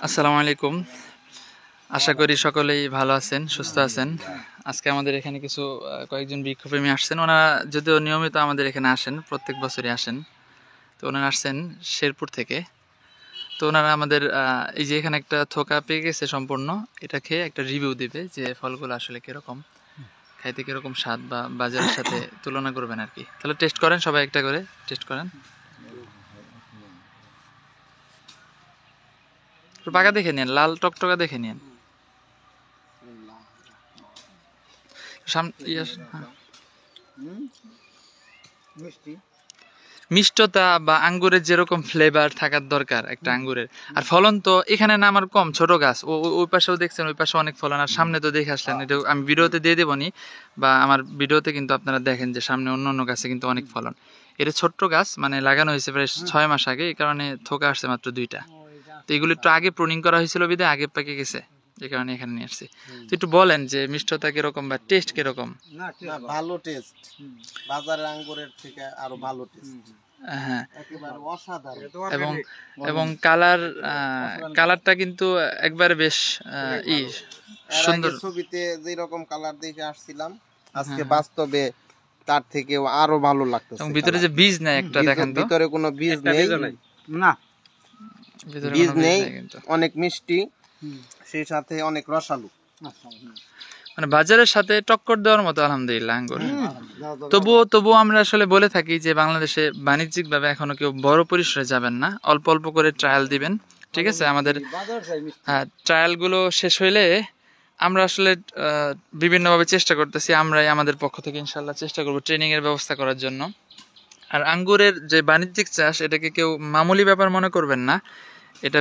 আসসালামু আলাইকুম। আশা করি সকলেই ভালো আছেন, সুস্থ আছেন। আজকে আমাদের এখানে কিছু কয়েকজন বৃক্ষপ্রেমী আসছেন। ওনারা যদিও নিয়মিত আমাদের এখানে আসেন, প্রত্যেক বছরই আসেন। তো ওনারা আসছেন শেরপুর থেকে। তো ওনারা আমাদের এই যে এখানে একটা থোকা পেয়ে গেছে সম্পূর্ণ, এটা খেয়ে একটা রিভিউ দিবে যে ফলগুলো আসলে কিরকম, খাইতে কিরকম স্বাদ বা বাজারের সাথে তুলনা করবেন আর কি। তাহলে টেস্ট করেন, সবাই একটা করে টেস্ট করেন। একটু পাকা দেখে নিন, লাল টকটকা দেখে নিন। মিষ্টতা বা আঙ্গুরের যেরকম ফ্লেভার থাকার দরকার একটা আঙ্গুরের, আর ফলন তো এখানে না আমার কম, ছোট গাছ। ওই পাশেও দেখছেন, ওই পাশে অনেক ফলন, আর সামনে তো দেখে আসলেন। এটা আমি ভিডিওতে দিয়ে দেবনি, বা আমার ভিডিওতে কিন্তু আপনারা দেখেন যে সামনে অন্য অন্য গাছে কিন্তু অনেক ফলন। এটা ছোট্ট গাছ, মানে লাগানো হয়েছে প্রায় 6 মাস আগে, এই কারণে থোকা আসছে মাত্র 2টা। তো এগুলো একটু আগে প্রুনিং করা হয়েছিল বিধায় আগে পেকে গেছে, এই কারণে এখানে নিয়ে আসছি। তো একটু বলেন যে মিষ্টতা কিরকম বা টেস্ট কিরকম? না ভালো টেস্ট, বাজারের আঙ্গুরের থেকে আরো ভালো টেস্ট, হ্যাঁ, একেবারে অসাধারণ। এবং এবং কালারটা কিন্তু একবারে বেশ এর সুন্দর। আগে ছবিতে যেরকম কালার দেখে আসছিলাম, আজকে হ্যাঁ। বাস্তবে তার থেকেও আরো ভালো লাগতেছে। এবং ভিতরে যে বীজ নাই একটা, দেখেন তো। ভিতরে কোনো বীজ নেই, না ভিতরে বীজ কোনো নেই, কিন্তু অনেক মিষ্টি, সেই সাথে অনেক রসালো। মানে বাজারের সাথে টক্কর দেওয়ার মতো আলহামদুলিল্লাহ আঙ্গুর। তবুও আমরা আসলে বলে থাকি যে বাংলাদেশে বাণিজ্যিক ভাবে এখনো কেউ বড় পরিসরে যাবেন না, অল্প অল্প করে ট্রায়াল দিবেন। ঠিক আছে, আমাদের ট্রায়াল গুলো শেষ হইলে আমরা আসলে বিভিন্নভাবে চেষ্টা করতেছি, আমরাই আমাদের পক্ষ থেকে ইনশাল্লাহ চেষ্টা করব ট্রেনিং এর ব্যবস্থা করার জন্য। আর আঙ্গুরের যে বাণিজ্যিক চাষ, এটাকে কেউ মামুলি ব্যাপার মনে করবেন না। এটা